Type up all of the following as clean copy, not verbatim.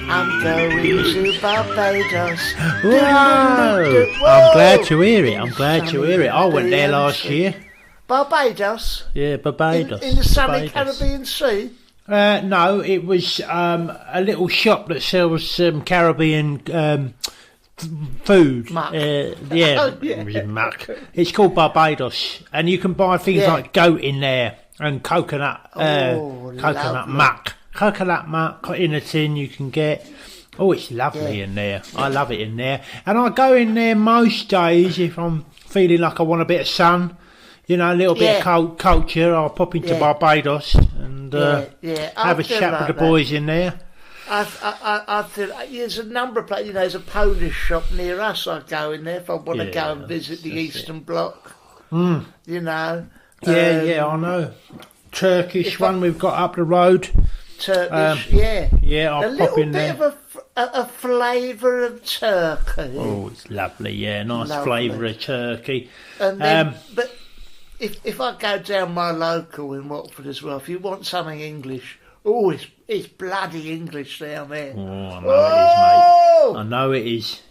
I'm going to Barbados. Whoa! I'm glad to hear it. I went there last year. Barbados? Yeah, Barbados. In the sunny Barbados. Caribbean Sea? No, it was a little shop that sells some Caribbean food. Muck. Muck. It's called Barbados, and you can buy things like goat in there and coconut muck. Coconut muck in a tin you can get. Oh, it's lovely in there. I love it in there. And I go in there most days if I'm feeling like I want a bit of sun. You know, a little bit of culture. I'll pop into Barbados and have a chat with the boys in there. There's a number of places. You know, there's a Polish shop near us. I go in there if I want to go and visit the Eastern Bloc. You know. I know. Turkish one we've got up the road. Turkish, I'll a pop in there. there. A little bit of a flavour of turkey. Oh, it's lovely. Yeah, nice flavour of turkey. And then, but if I go down my local in Watford as well, if you want something English, it's bloody English down there. Oh, I know it is, mate. I know it is.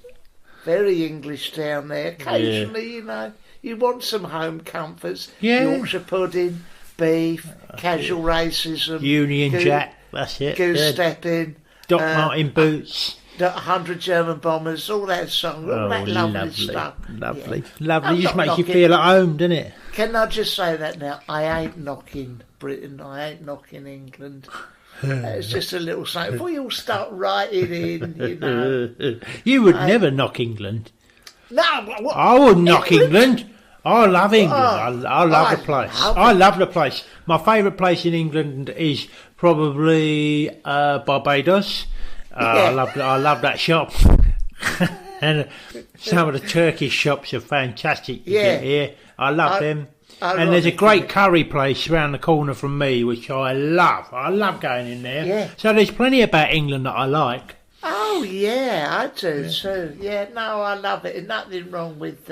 Very English down there. Occasionally, you know, you want some home comforts. Yorkshire pudding, beef, casual racism, Union Jack. That's it. Goose stepping, Doc Martin boots. 100 German bombers, all that song, all that lovely stuff. Lovely. It just makes you feel at home, doesn't it? Can I just say that now? I ain't knocking Britain, I ain't knocking England. It's just a little something. Before you all start writing in, you know. You would never knock England. No, I wouldn't knock England. I love England. I love the place. I love the place. My favourite place in England is probably Barbados. I love that shop. And some of the Turkish shops are fantastic. You get here. I love them. And there's a great curry place around the corner from me, which I love. I love going in there. Yeah. So there's plenty about England that I like. Oh yeah, I do too. Yeah, no, I love it. There's nothing wrong with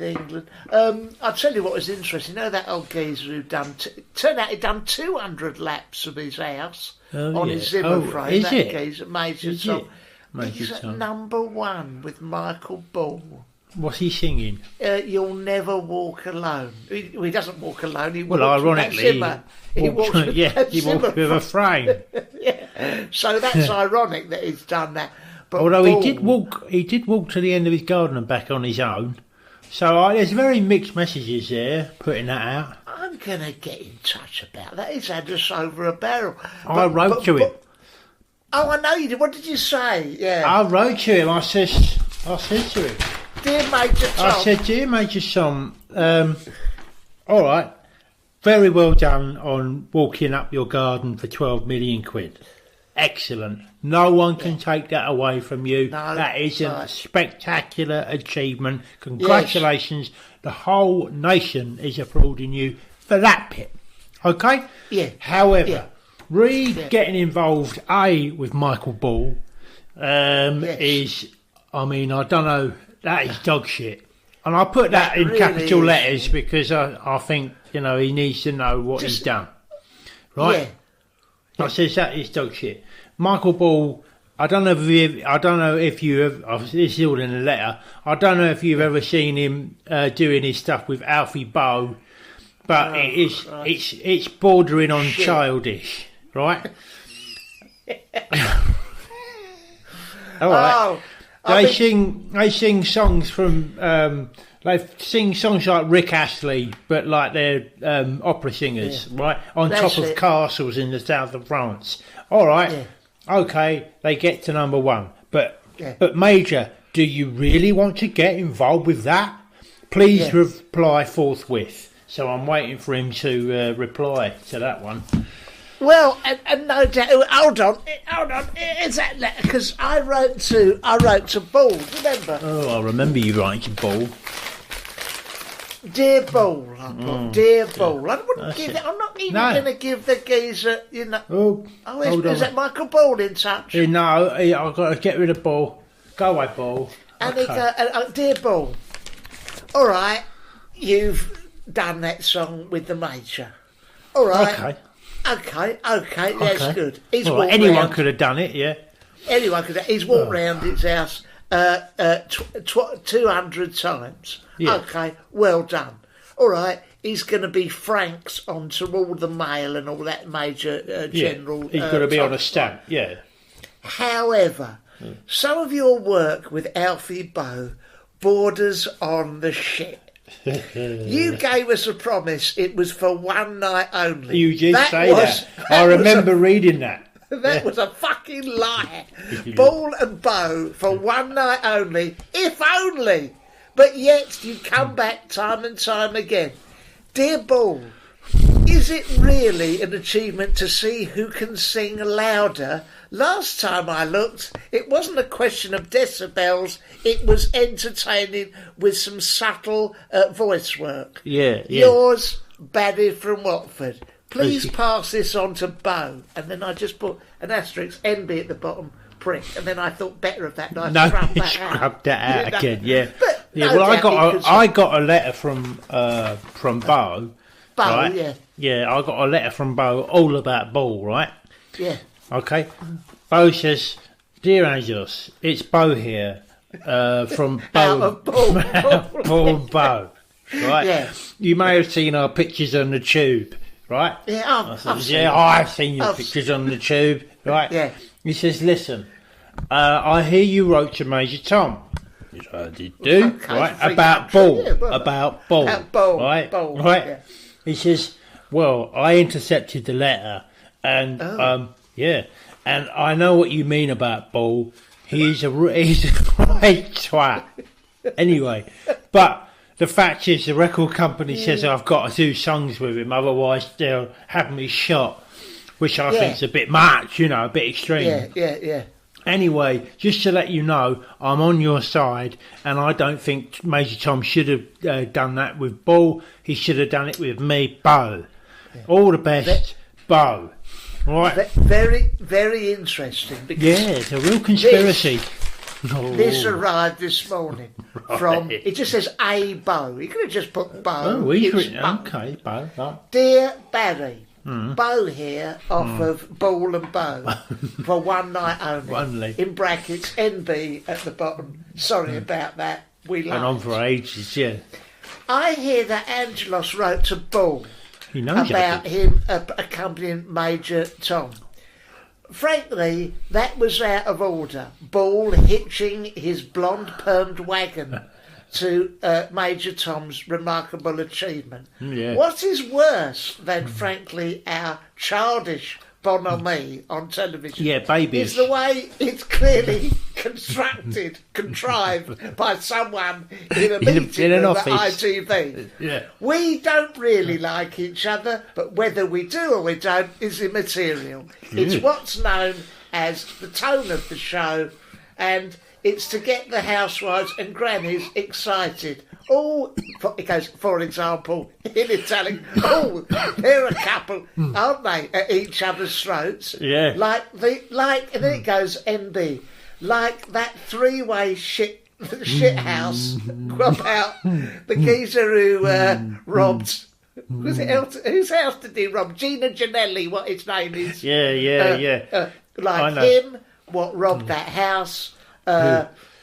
England. I'll tell you what was interesting. You know that old geezer who turned out he'd done 200 laps of his house on his Zimmer frame. Is that it? geezer, Major Tom. He's at number one with Michael Ball. What's he singing? You'll never walk alone. He doesn't walk alone. He walks ironically, he walks with a frame. So that's ironic that he's done that. But although he did walk to the end of his garden and back on his own. So there's very mixed messages there, putting that out. I'm going to get in touch about that. He's had us over a barrel. I wrote to him. Oh, I know you did. What did you say? Yeah. I wrote to him. I said to him, Dear Major Tom. I said, Dear Major Tom, all right, very well done on walking up your garden for 12 million quid. Excellent. No one can take that away from you. No, that is a spectacular achievement. Congratulations. Yes. The whole nation is applauding you for that bit. Okay? Yeah. However, getting involved, with Michael Ball is, I don't know, that is dog shit. And I put that in really capital letters because I think, he needs to know what he's done. Right? Yeah. I says that is dog shit. Michael Ball, I don't know if you have. This is all in the letter. I don't know if you've ever seen him doing his stuff with Alfie Bow, but it's bordering on childish, right? All right. They sing songs from. They sing songs like Rick Astley, but like they're opera singers, right? On top of castles in the south of France. All right. Yeah. Okay, they get to number one. But Major, do you really want to get involved with that? Please reply forthwith. So I'm waiting for him to reply to that one. Well, and no doubt. Hold on. Is that letter? Because I wrote to Ball. Remember? Oh, I remember you writing to Ball. Dear Ball, I put, dear Ball. I wouldn't give it. I'm not even going to give the geezer, is that Michael Ball in touch? No, I've got to get rid of Ball. Go away, Ball. And he dear Ball, all right, you've done that song with the Major. All right. Okay. Okay, that's good. He's All right, anyone could have done it, yeah. Anyone could. He's walked round his house 200 times. Yeah. Okay, well done. All right, he's going to be franks onto all the mail and all that major general. He's got to be on a stamp, yeah. However, some of your work with Alfie Boe borders on the shit. You gave us a promise it was for one night only. You did say that. I remember reading that. That was a fucking lie. Ball and Bow for one night only, if only. But yet you come back time and time again. Dear Ball, is it really an achievement to see who can sing louder? Last time I looked, it wasn't a question of decibels, it was entertaining with some subtle voice work. Yeah. Yours, Barry from Watford. Please pass this on to Bo. And then I just put an asterisk, NB at the bottom, prick. And then I thought better of that. And I scrubbed that out again, yeah. But yeah, well, I got a letter from Bo. Bo, right? yeah. Yeah, I got a letter from Bo all about Ball, right? Yeah. Okay. Bo says, Dear Angelos, it's Bo here from Bo. Ball and Bo. Right? Yeah. You may have seen our pictures on the tube. Right? Yeah, I've seen your pictures on the tube. Right? Yeah. He says, listen, I hear you wrote to Major Tom. I did do. Okay, right? About Ball. About Ball. Right? Ball, right? Yeah. He says, well, I intercepted the letter and, and I know what you mean about Ball. He's a great twat. Anyway, but the fact is, the record company says I've got to do songs with him, otherwise they'll have me shot, which I think's a bit much, a bit extreme. Yeah. Anyway, just to let you know, I'm on your side, and I don't think Major Tom should have done that with Ball. He should have done it with me, Bo. Yeah. All the best, Bo. Right? Very, very interesting. It's a real conspiracy. This arrived this morning from. It just says a Bo. You could have just put Bo. Oh, he's written. Okay, Bo. Right. Dear Barry, Bo here off of Ball and Bow for one night only. In brackets, NB at the bottom. Sorry about that. We lied. Went on for ages. Yeah. I hear that Angelos wrote to Ball about him accompanying Major Tom. Frankly, that was out of order. Ball hitching his blonde-permed wagon to Major Tom's remarkable achievement. Yeah. What is worse than, frankly, our childish bonhomie on television? Yeah, babies. Is the way it's clearly contrived by someone in a meeting in an of office. the ITV. Yeah. We don't really like each other, but whether we do or we don't is immaterial. It's what's known as the tone of the show, and it's to get the housewives and grannies excited. It goes, for example, in Italian, they're a couple, aren't they, at each other's throats? Yeah. And then it goes, NB, like that three-way shit house about the geezer who robbed. Whose house did he rob? Gina Giannelli, what his name is. Yeah. Like him, what robbed that house.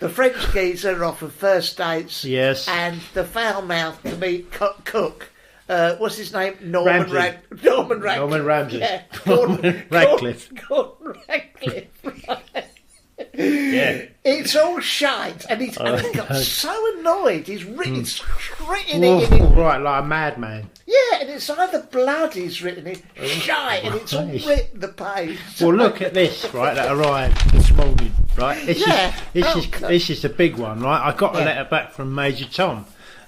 The French geezer off of First Dates. Yes. And the foul-mouthed to meet cook. What's his name? Norman Radcliffe. Norman Ramsey. Yeah. Norman Radcliffe. Gordon Radcliffe. Yeah. It's all shite, and he got so annoyed. He's written it in. Right, like a madman. Yeah, and it's either blood he's written it, shite, and it's all written the page. Well, look at this, right? That arrived this morning, right? This is a big one, right? I got a letter back from Major Tom.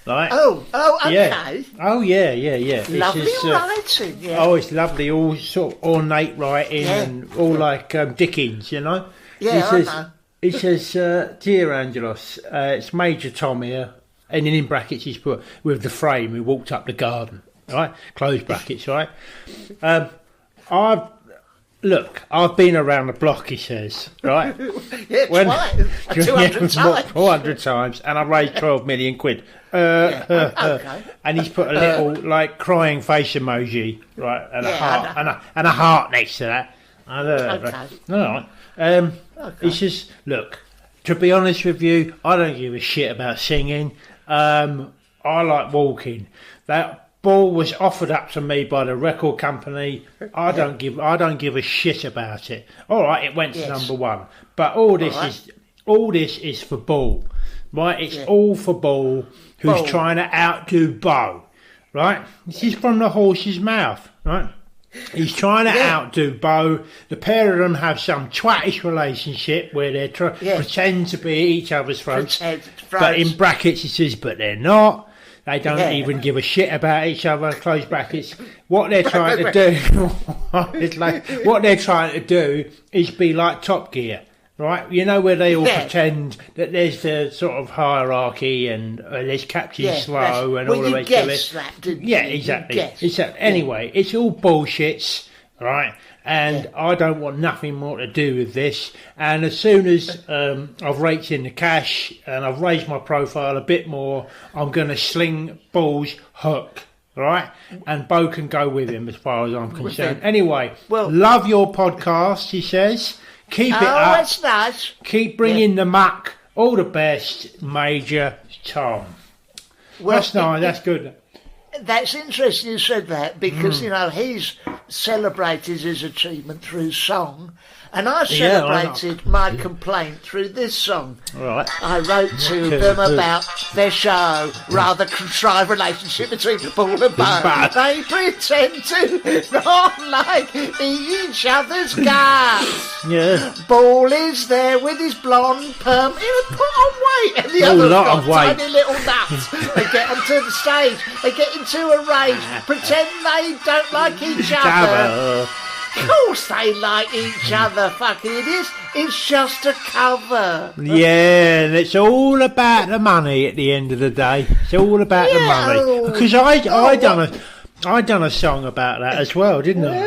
Right? Okay. Yeah. Oh, yeah. Lovely writing, yeah. Oh, it's lovely, all sort of ornate writing and all like Dickens, Yeah, He says, Dear Angelos, it's Major Tom here. And then in brackets he's put, with the frame, who walked up the garden. Right? Close brackets, right? Look, I've been around the block, he says, right? Yeah, twice. 200 times. 400 times, and I've raised 12 million quid. Okay. And he's put a little, like, crying face emoji, right, and a heart, and a heart next to that. Okay. All right. He says, look, to be honest with you, I don't give a shit about singing. I like walking. That ball was offered up to me by the record company. I don't give a shit about it. All right, it went to number one. But all this is for Ball, right? It's all for Ball, who's trying to outdo Bo, right? This is from the horse's mouth, right? He's trying to outdo Bo. The pair of them have some twattish relationship where they pretend to be each other's throats. But in brackets he says, but they're not. They don't even give a shit about each other, close brackets. What they're trying to do, what they're trying to do is be like Top Gear, right? You know, where they all pretend that there's the sort of hierarchy and there's Captain Slow and all the rest of it. That, didn't yeah, you? exactly. Anyway, it's all bullshits, right? And I don't want nothing more to do with this. And as soon as I've raked in the cash and I've raised my profile a bit more, I'm going to sling Ball's hook, right? And Bo can go with him as far as I'm concerned. Anyway, love your podcast, he says. Keep it up. That's nice. Keep bringing the muck. All the best, Major Tom. Well, that's nice. That's good. That's interesting you said that because, you know, he's celebrated his achievement through song and I celebrated my complaint through this song. Right. I wrote to them about their show, rather contrived relationship between Ball and Bo. They pretend to not like each other's guts. Yeah. Ball is there with his blonde perm. He would put on weight and the other's got tiny little nuts. They get onto the stage, they get into a rage, pretend they don't like each other. Of course they like each other, fucking idiots. It's just a cover. Yeah, and it's all about the money at the end of the day. It's all about the money. Because I done a song about that as well, didn't I?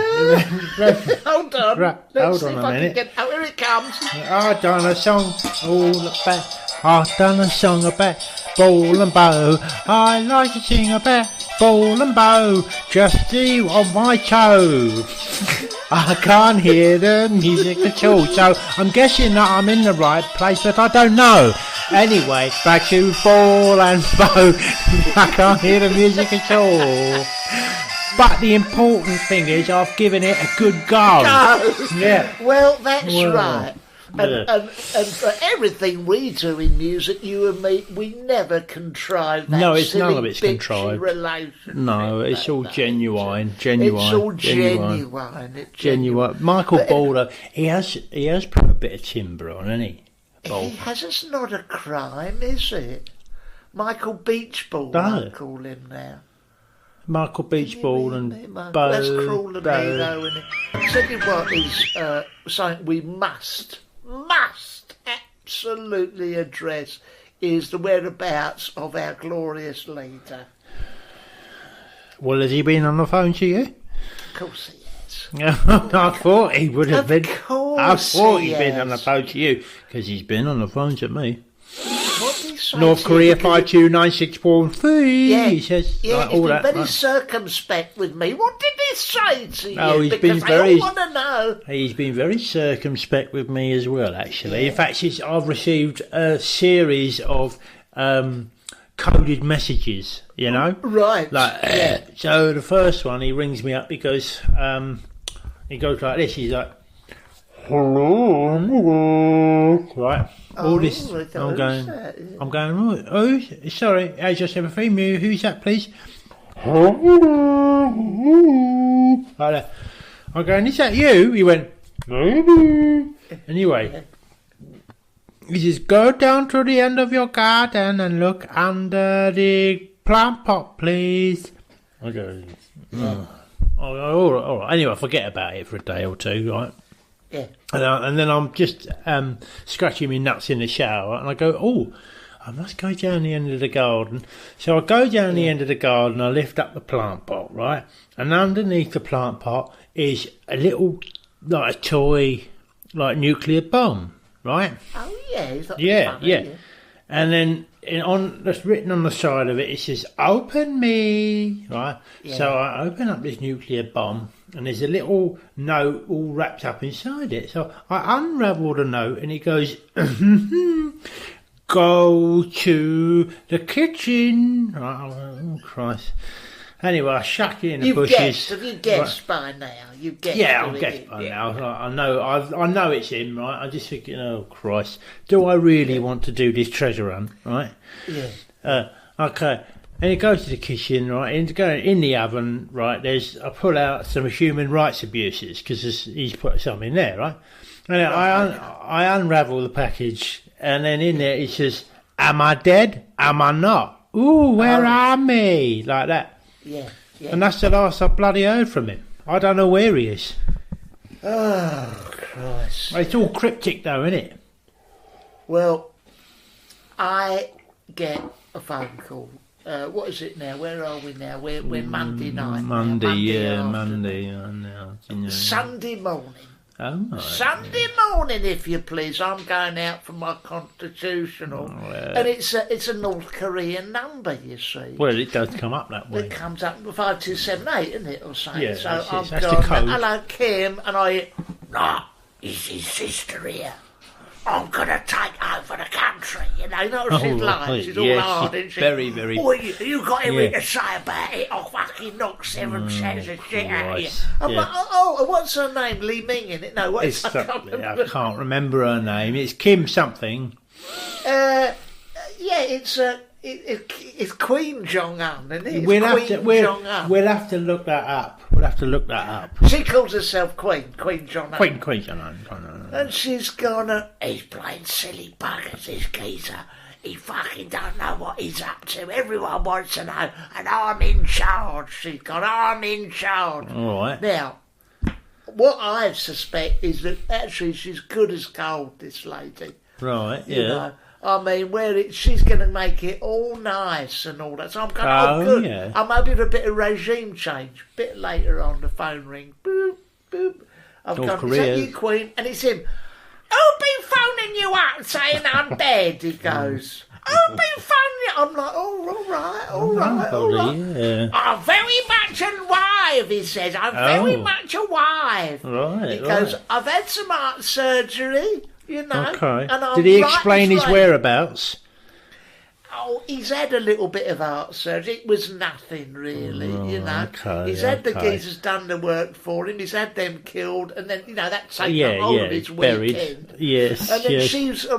Hold on. Hold on a minute. Here it comes. I done a song all about. I done a song about Ball and Bo. I like to sing about Ball and Bo, just to on my toe. I can't hear the music at all, so I'm guessing that I'm in the right place, but I don't know. Anyway, back to Ball and Bo. I can't hear the music at all. But the important thing is I've given it a good go. Yeah. Well, that's right. And for everything we do in music, you and me, we never contrive that. No, it's silly, none of it's contrived. Relationship. No, it's all genuine. It's all genuine. Michael Ball, he has put a bit of timber on, hasn't he? He has. It's not a crime, is it? Michael Beachball, I call him now. Michael Beachball and Bo. That's cruel of me, though, isn't it? I'll tell you what is something we must absolutely address is the whereabouts of our glorious leader. Well, has he been on the phone to you? Of course he has. I thought he would have been. I thought he'd been on the phone to you because he's been on the phone to me. What did he say? North Korea 52964 Yeah, he says. yeah, like, he's all been that, very circumspect with me. What did he say to you? Oh, because I want to know. He's been very circumspect with me as well, actually. In fact, I've received a series of coded messages, you know? Right. So the first one, he rings me up because he goes like this. He's like, hello, right. All this, I'm going, oh, sorry, I just have a frame. Who's that, please? Like that. I'm going, is that you? He went, maybe. Anyway, he says, go down to the end of your garden and look under the plant pot, please. I go, all right. Anyway, forget about it for a day or two, right? Yeah. And then I'm just scratching my nuts in the shower, and I go, oh, I must go down the end of the garden. So I go down the end of the garden, I lift up the plant pot, right? And underneath the plant pot is a little like a toy, like nuclear bomb, right? Oh yeah, it's like Yeah, funny, yeah. And then that's written on the side of it. It says, "Open me," right? Yeah. So I open up this nuclear bomb, and there's a little note all wrapped up inside it. So I unravel the note, and it goes, "Go to the kitchen." Oh Christ! Anyway, I shuck it in the bushes. Have you guessed by now? You guessed. Yeah, I've guessed by now. I know it's him, right? I just thinking, oh Christ, do I really want to do this treasure hunt, right? Yeah. Okay. And it goes to the kitchen, right? And going in the oven, right? I pull out some human rights abuses because he's put some in there, right? And I unravel the package, and then in there it says, "Am I dead? Am I not? Ooh, where am I?" Like that. Yeah, yeah. And that's the last I bloody heard from him. I don't know where he is. Oh, Christ. It's all cryptic though, isn't it? Well, I get a phone call. What is it now? Where are we now? We're Monday night. Monday. Sunday morning. Oh, my Sunday morning, if you please. I'm going out for my constitutional. And it's a North Korean number, you see. Well, it does come up that way. It comes up 5278, isn't it, or something? Yeah, so that's I'm the gone, code. "Hello, Kim," and it's his sister here. "I'm going to take over the country." You know what she's like? She's all hard, isn't she? Very, very... "Oh, you got anything to say about it? I'll fucking knock 7 sets of shit out of you." I'm like, oh, what's her name? Li Ming in it? No, I can't remember her name. It's Kim something. Yeah, it's Queen Jong-un, isn't it? We'll have to look that up. She calls herself Queen Jong-un. Queen Jong-un. And she's gonna, "He's playing silly buggers, this geezer. He fucking don't know what he's up to. Everyone wants to know, and I'm in charge." She's gone, "I'm in charge." All right. Now, what I suspect is that actually she's good as gold, this lady. Right, You know? I mean, she's going to make it all nice and all that. So I'm going, good. Yeah. I'm hoping for a bit of regime change. A bit later on, the phone ring. Boop, boop. I've gone, "Is that you, Queen?" And it's him. "Who's been phoning you up saying I'm dead?" He goes. "Who's been phoning you?" I'm like, all right. Yeah. "I'm very much alive," he says. "I'm very much alive." Right. He goes, "I've had some heart surgery. You know, okay. And did he explain his whereabouts? Oh, he's had a little bit of heart surgery. It was nothing really, you know. Okay, he's had the geezers done the work for him. He's had them killed, and then that takes up all of his weekend. Yes, and then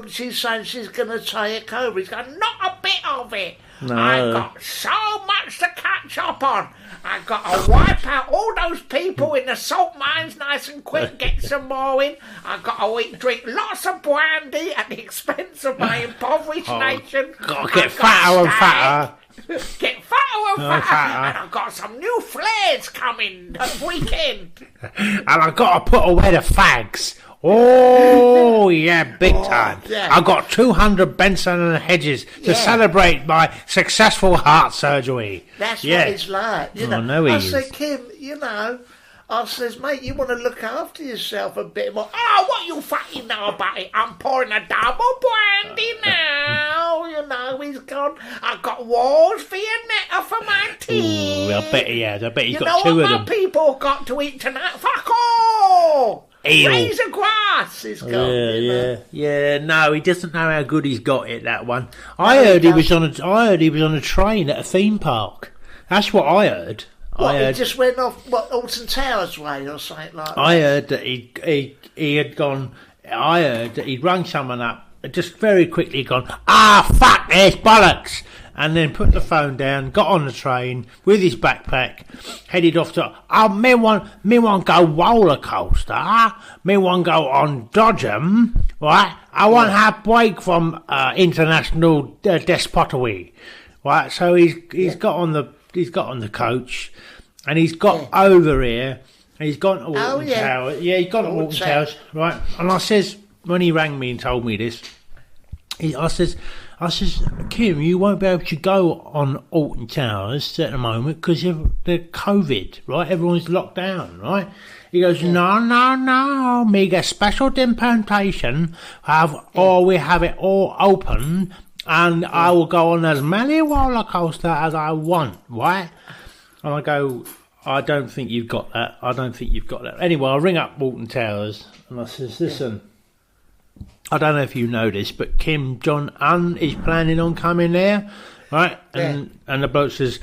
she's saying she's going to take over. He's going, "Not a bit of it. No. I've got so much to catch up on. I've got to wipe out all those people in the salt mines nice and quick, get some more in. I've got to drink lots of brandy at the expense of my impoverished nation. Got to get fatter and fatter. Get fatter and fatter. And I've got some new flares coming this weekend. And I've got to put away the fags. Oh, yeah, big time. Yeah. I've got 200 Benson and Hedges to celebrate my successful heart surgery. That's what it's like. You know. No, I said, "Kim, I says, mate, you want to look after yourself a bit more." "Oh, what you fucking know about it? I'm pouring a double brandy now." He's gone. "I've got Wars Viennetta for my tea." Ooh, I bet he has. I bet he's got 2 of You them. know what my people got to eat tonight? Fuck all! Eel. Razor grass is gone. Yeah. No, he doesn't know how good he's got it. That one. I heard he was on a train at a theme park. That's what I heard. He just went off Alton Towers way or something like that. I heard that he had gone. I heard that he'd rung someone up, just very quickly gone, fuck this, bollocks, and then put the phone down, got on the train with his backpack, headed off to, me want go roller coaster, me want go on Dodgem, right? I want have break from international despotory, right? So he's got on the coach, and he's got over here. And he's gone to Alton Towers. Yeah, he's gone to Alton Towers, right? And I says, when he rang me and told me this, I I says, Kim, you won't be able to go on Alton Towers at the moment because of the COVID, right? Everyone's locked down, right? He goes, no, me get special dispensation, or we have it all open, and I will go on as many roller coasters as I want, right? And I go, I don't think you've got that. Anyway, I ring up Alton Towers, and I says, listen, I don't know if you know this, but Kim Jong-un is planning on coming there, right? And the bloke says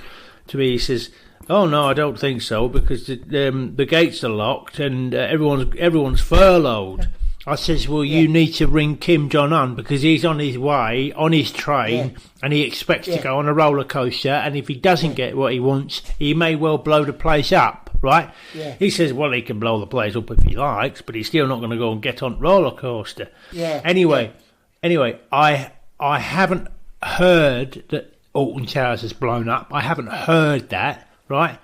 to me, he says, oh no, I don't think so, because the gates are locked and everyone's furloughed. I says, well, you need to ring Kim Jong-un because he's on his way, on his train, and he expects to go on a roller coaster, and if he doesn't get what he wants, he may well blow the place up, right? Yeah. He says, well, he can blow the place up if he likes, but he's still not going to go and get on roller coaster. Yeah. Anyway, I haven't heard that Alton Towers has blown up. I haven't heard that, right?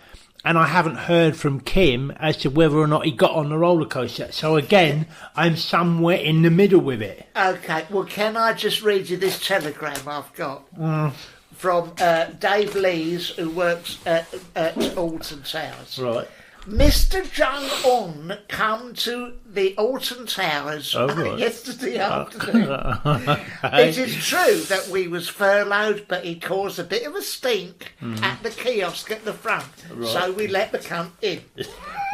And I haven't heard from Kim as to whether or not he got on the roller coaster. So again, I'm somewhere in the middle with it. Okay, well, can I just read you this telegram I've got from Dave Lees, who works at Alton Towers. Right. Mr. Jong-un come to the Alton Towers yesterday afternoon. It is true that we was furloughed, but he caused a bit of a stink at the kiosk at the front, so we let the cunt in. He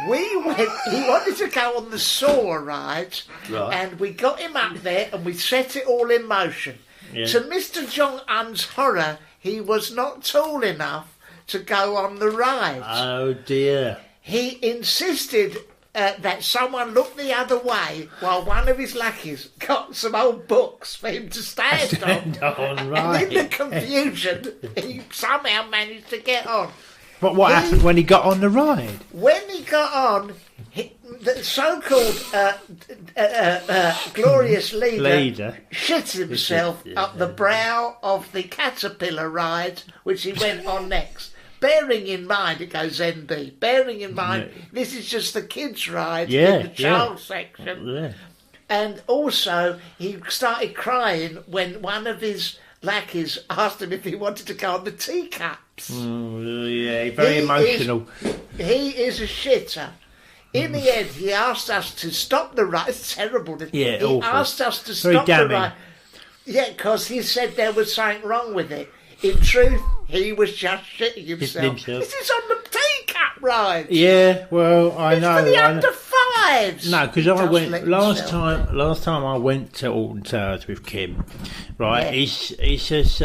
wanted to go on the saw ride, and we got him up there and we set it all in motion. Yeah. To Mr. Jong-un's horror, he was not tall enough to go on the ride. Oh dear. He insisted that someone look the other way while one of his lackeys got some old books for him to stand on. Right. And in the confusion, he somehow managed to get on. What happened when he got on the ride? When he got on, the so-called glorious leader shit himself up the brow of the caterpillar ride, which he went on next. Bearing in mind, it goes NB, bearing in mind, this is just the kids' ride in the child section. Yeah. And also, he started crying when one of his lackeys asked him if he wanted to go on the teacups. Very emotional. He is a shitter. In the end, he asked us to stop the ride. It's terrible. He asked us to stop the ride. Yeah, because he said there was something wrong with it. In truth, he was just shitting himself. This is on the teacup ride. Yeah, well, I know. It's for the under fives. No, because I went last time I went to Alton Towers with Kim. Right, he says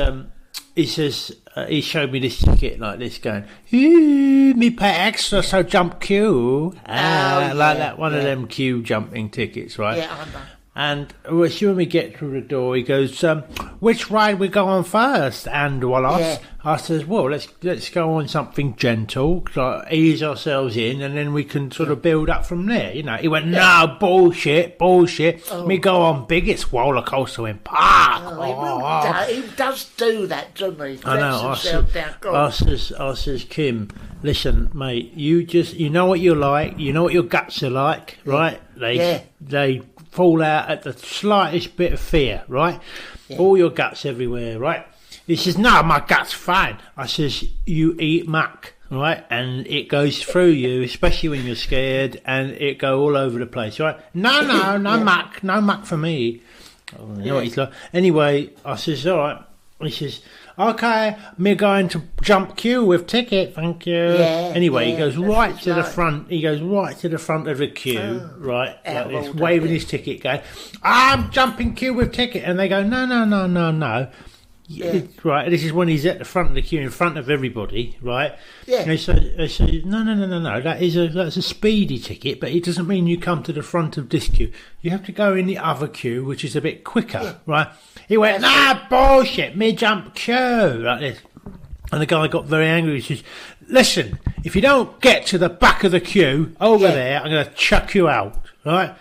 he showed me this ticket like this, going, "Ooh, me pay extra, so jump queue." That one of them queue jumping tickets, right? Yeah, I know. And when we get through the door, he goes, which ride we go on first? And I says, well, let's go on something gentle, ease ourselves in, and then we can sort of build up from there. You know, he went, no, bullshit. Me go on biggest roller coaster in park. He does do that, doesn't he? I know. I says, Kim, listen, mate, you know what you're like, you know what your guts are like, right? They fall out at the slightest bit of fear, right? Yeah. All your guts everywhere, right? He says, no, my gut's fine. I says, you eat muck, right? And it goes through you, especially when you're scared, and it go all over the place, right? No muck for me. Oh, you know what he's like. Anyway, I says, all right. He says, okay, me going to jump queue with ticket, thank you. Anyway, he goes right to the front. He goes right to the front of the queue, right, like this, waving his ticket, going, I'm jumping queue with ticket. And they go, no. Yeah. Right, this is when he's at the front of the queue, in front of everybody, right? Yeah. And they say, no. That's a speedy ticket, but it doesn't mean you come to the front of this queue. You have to go in the other queue, which is a bit quicker, right? He went, bullshit, me jump queue, like this. And the guy got very angry. He says, listen, if you don't get to the back of the queue over there, I'm going to chuck you out, right?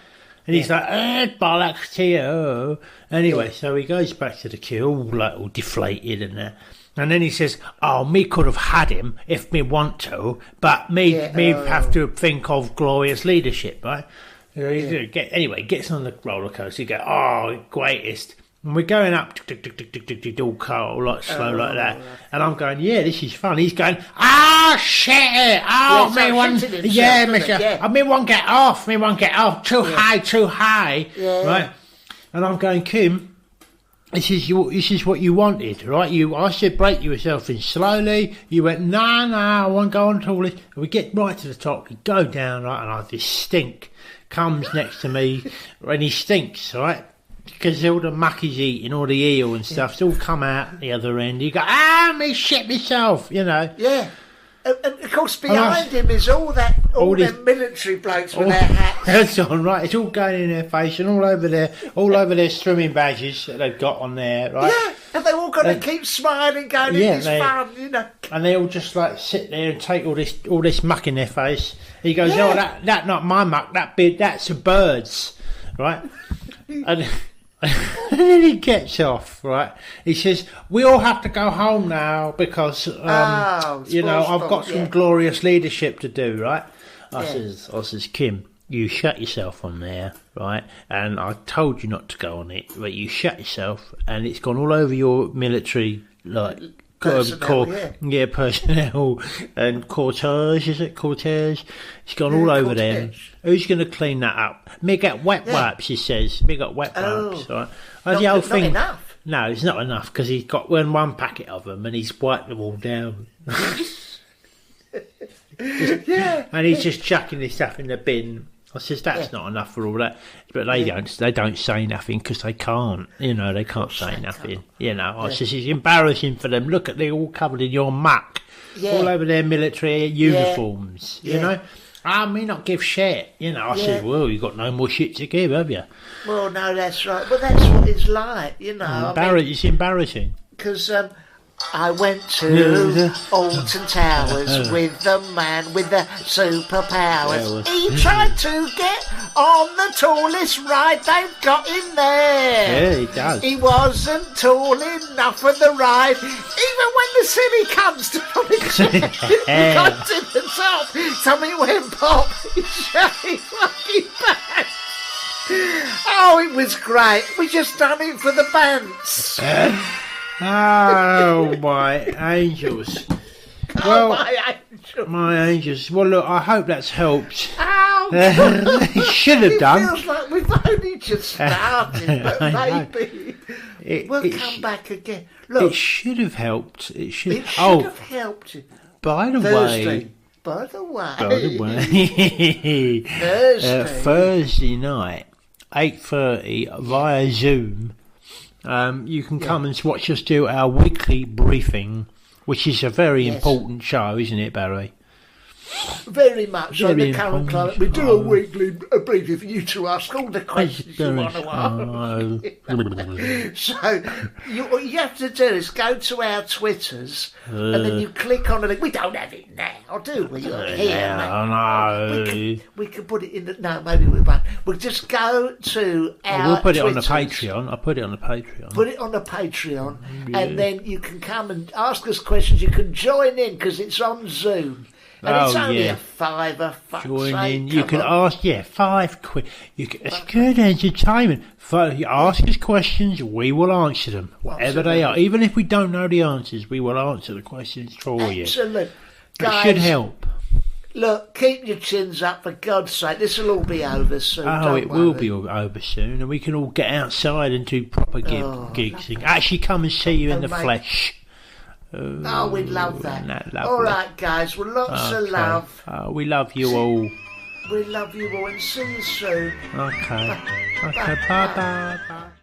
And he's like, bollocks to you. Anyway, so he goes back to the queue, all deflated and that. And then he says, me could have had him if me want to, but me have to think of glorious leadership, right? Anyway, gets on the roller coaster, he goes, greatest. And we're going up, all cold, like slow like that. And I'm going, yeah, this is fun. He's going, shit! Oh, me one, yeah, mister. Yeah. Me one get off, Too high. Yeah. Right? And I'm going, Kim, this is what you wanted, right? I said break yourself in slowly. You went, no, I won't go on till this. And we get right to the top, we go down, right? And I this stink comes next to me, and he stinks, right? Because all the muck he's eating, all the eel and stuff, it's all come out the other end. You go, me shit myself, you know. Yeah. And of course, behind him is all them military blokes with their hats. That's on, right. It's all going in their face and all over their swimming badges that they've got on there, right? Yeah, and they've all got to keep smiling, going, it's fun, you know. And they all just like sit there and take all this muck in their face. He goes, no, that not my muck, that's a bird's, right? And then he gets off, right? He says, we all have to go home now because, I've got some glorious leadership to do, right? I says, Kim, you shut yourself on there, right? And I told you not to go on it, but you shut yourself and it's gone all over your military, like, personnel and cortege, is it? Cortege? It's gone all over them. Who's going to clean that up? Me get wet wipes, he says. Me got wet wipes, right? The whole thing. Not enough. No, it's not enough because he's got one packet of them and he's wiped them all down. And he's just chucking this stuff in the bin. I says that's not enough for all that, but they don't say nothing because they can't. You know, they can't say nothing. You know, I says it's embarrassing for them. Look at they're all covered in your muck, all over their military uniforms. You know, I may not give shit. You know, I said, well, you've got no more shit to give, have you? Well, no, that's right. But that's what it's like. You know, it's embarrassing because. I went to Alton Towers with the man with the superpowers. He tried to get on the tallest ride they've got in there. Yeah, he does. He wasn't tall enough for the ride. Even when the silly comes to he got to the top, something went pop. He shut his fucking pants. Oh, it was great. We just done it for the bants. Oh, my angels. Well, my angels. Well, look, I hope that's helped. It should have done. It feels like we've only just started, but maybe we'll come back again. Look, it should have helped. It should have helped you. By the way, Thursday night, 8:30 via Zoom. You can come and watch us do our weekly briefing, which is a very important show, isn't it, Barry? Very much. On the current climate, we do a weekly briefing for you to ask all the questions you want to ask. So, all you have to do is go to our Twitters and then you click on the link. We don't have it now, do we? Here, no. We can put it in the... No, maybe we won't. We'll just go to our We'll put it Twitters. on the Patreon. I'll put it on the Patreon. Put it on the Patreon and then you can come and ask us questions. You can join in because it's on Zoom. And it's only a £5, Join in. You can ask, £5. It's good entertainment. You ask us questions, we will answer them, whatever they are. Even if we don't know the answers, we will answer the questions for you. Excellent. It should help. Look, keep your chins up, for God's sake. This will all be over soon. It will be over soon, and we can all get outside and do proper gigs. Actually come and see you in the flesh. We'd love that. All right, guys. Well, lots of love. We love you all. We love you all and see you soon. Okay. Bye.